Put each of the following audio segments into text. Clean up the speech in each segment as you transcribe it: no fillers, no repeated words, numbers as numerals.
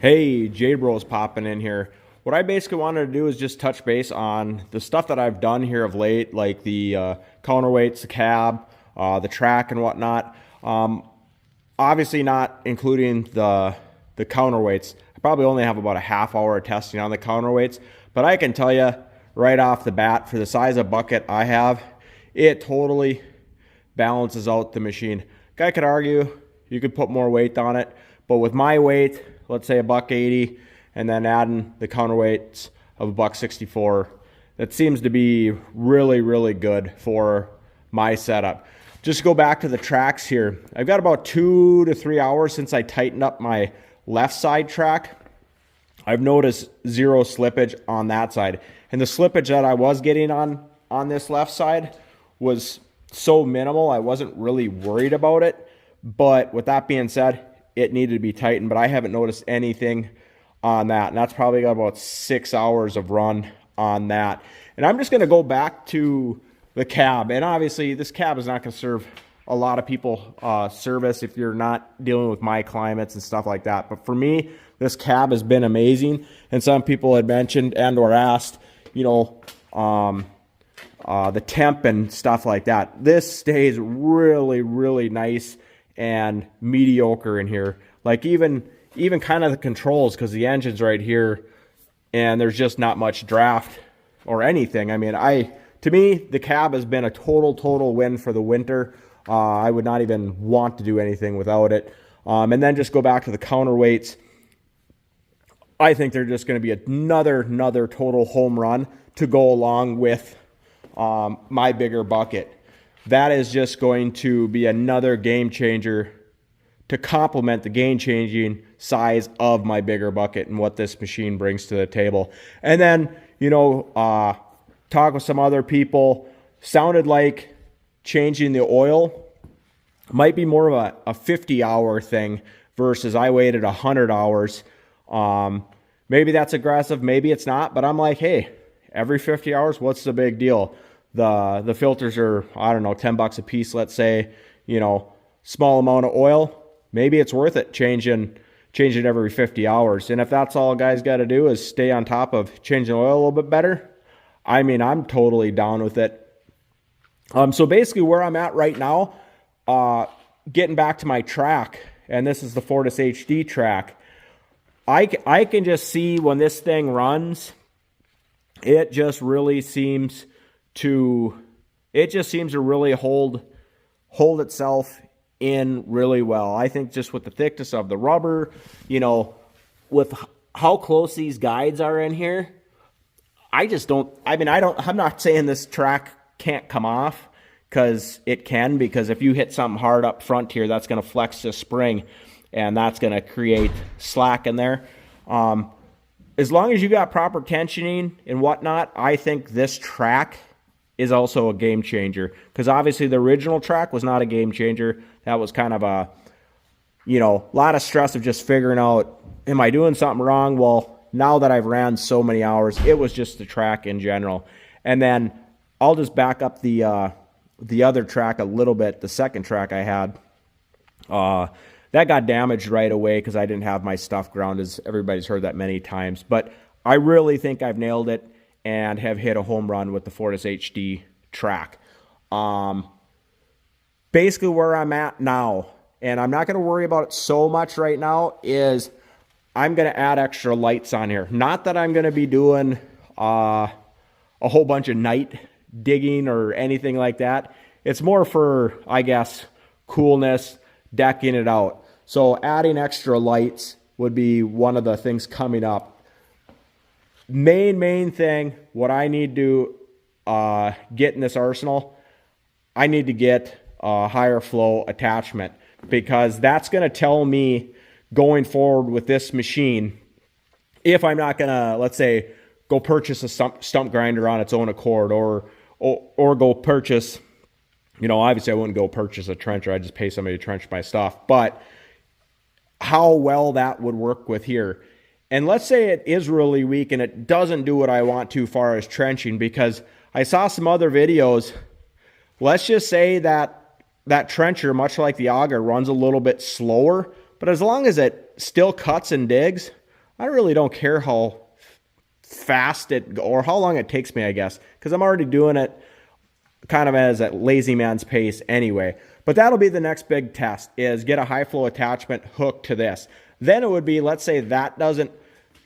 Hey, J-Bro's popping in here. What I basically wanted to do is just touch base on the stuff that I've done here of late, like the counterweights, the cab, the track and whatnot. Obviously not including the counterweights. I probably only have about a half hour of testing on the counterweights, but I can tell you right off the bat, for the size of bucket I have, it totally balances out the machine. Guy could argue you could put more weight on it, but with my weight, let's say $1.80, and then adding the counterweights of $1.64, that seems to be really, really good for my setup. Just go back to the tracks here. I've got about 2 to 3 hours since I tightened up my left side track. I've noticed zero slippage on that side. And the slippage that I was getting on this left side was so minimal, I wasn't really worried about it. But with that being said, it needed to be tightened, but I haven't noticed anything on that. And that's probably got about 6 hours of run on that. And I'm just going to go back to the cab. And obviously, this cab is not going to serve a lot of people service if you're not dealing with my climates and stuff like that. But for me, this cab has been amazing. And some people had mentioned and or asked, you know, the temp and stuff like that. This stays really, really nice and mediocre in here. Like even kind of the controls, because the engine's right here and there's just not much draft or anything. I mean, to me, the cab has been a total win for the winter. I would not even want to do anything without it. And then just go back to the counterweights. I think they're just going to be another total home run to go along with my bigger bucket. That is just going to be another game changer to complement the game-changing size of my bigger bucket and what this machine brings to the table. And then, you know, talk with some other people. Sounded like changing the oil might be more of a 50-hour thing versus I waited 100 hours. Maybe that's aggressive, maybe it's not, but I'm like, hey, every 50 hours, what's the big deal? The filters are, I don't know, $10 a piece, let's say, you know, small amount of oil. Maybe it's worth it changing every 50 hours. And if that's all guys got to do is stay on top of changing oil a little bit better, I mean, I'm totally down with it. So basically where I'm at right now, getting back to my track, and this is the FORTISHD track, I can just see when this thing runs, it just seems to really hold itself in really well. I think just with the thickness of the rubber, you know, with how close these guides are in here, I'm not saying this track can't come off, because it can, because if you hit something hard up front here, that's going to flex the spring and that's going to create slack in there. As long as you got proper tensioning and whatnot, I think this track is also a game changer, because obviously the original track was not a game changer. That was kind of a, you know, a lot of stress of just figuring out, am I doing something wrong? Well, now that I've ran so many hours, it was just the track in general. And then I'll just back up the other track a little bit. The second track I had, that got damaged right away because I didn't have my stuff grounded, as everybody's heard that many times. But I really think I've nailed it and have hit a home run with the FORTISHD track. Basically where I'm at now, and I'm not going to worry about it so much right now, is I'm going to add extra lights on here. Not that I'm going to be doing a whole bunch of night digging or anything like that. It's more for, I guess, coolness, decking it out. So adding extra lights would be one of the things coming up. Main thing, what I need to get in this arsenal, I need to get a higher flow attachment, because that's going to tell me going forward with this machine, if I'm not going to, let's say, go purchase a stump grinder on its own accord, or go purchase, you know, obviously I wouldn't go purchase a trencher. I'd just pay somebody to trench my stuff. But how well that would work with here. And let's say it is really weak and it doesn't do what I want to far as trenching, because I saw some other videos. Let's just say that trencher, much like the auger, runs a little bit slower, but as long as it still cuts and digs, I really don't care how fast it, or how long it takes me, I guess, because I'm already doing it kind of as a lazy man's pace anyway. But that'll be the next big test, is get a high flow attachment hooked to this. Then it would be, let's say that doesn't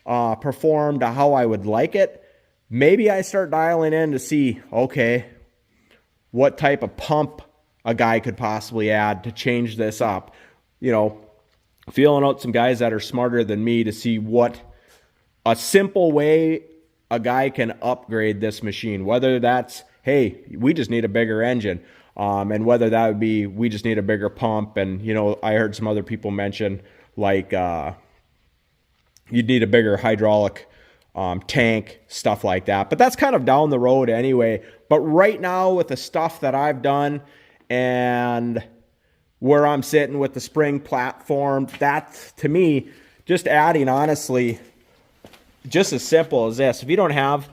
perform to how I would like it. Maybe I start dialing in to see, okay, what type of pump a guy could possibly add to change this up. You know, feeling out some guys that are smarter than me to see what a simple way a guy can upgrade this machine. Whether that's, hey, we just need a bigger engine, and whether that would be, we just need a bigger pump. And, you know, I heard some other people mention, like, you'd need a bigger hydraulic tank, stuff like that. But that's kind of down the road anyway. But right now, with the stuff that I've done and where I'm sitting with the spring platform, that, to me, just adding, honestly, just as simple as this. If you don't have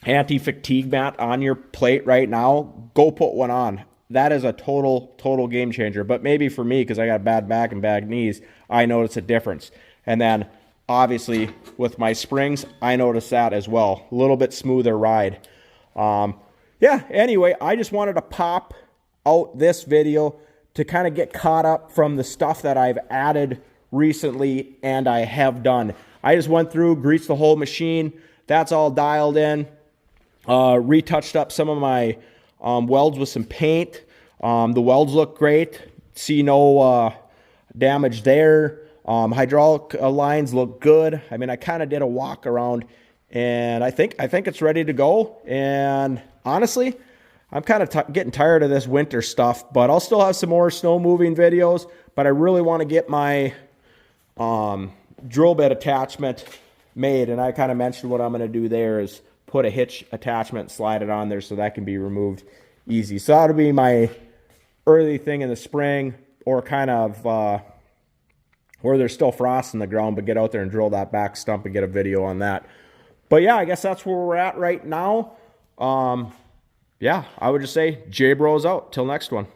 anti-fatigue mat on your plate right now, go put one on. That is a total game changer. But maybe for me, because I got bad back and bad knees, I notice a difference. And then obviously with my springs, I notice that as well. A little bit smoother ride. Yeah, anyway, I just wanted to pop out this video to kind of get caught up from the stuff that I've added recently and I have done. I just went through, greased the whole machine. That's all dialed in. Retouched up some of my welds with some paint. The welds look great. See no damage there. Hydraulic lines look good. I mean, I kind of did a walk around, and I think it's ready to go. And honestly, I'm kind of getting tired of this winter stuff, but I'll still have some more snow moving videos. But I really want to get my drill bit attachment made, and I kind of mentioned what I'm going to do there is put a hitch attachment, slide it on there so that can be removed easy. So that'll be my early thing in the spring, or kind of where there's still frost in the ground, but get out there and drill that back stump and get a video on that. But yeah, I guess that's where we're at right now. Yeah, I would just say J-Bros out. Till next one.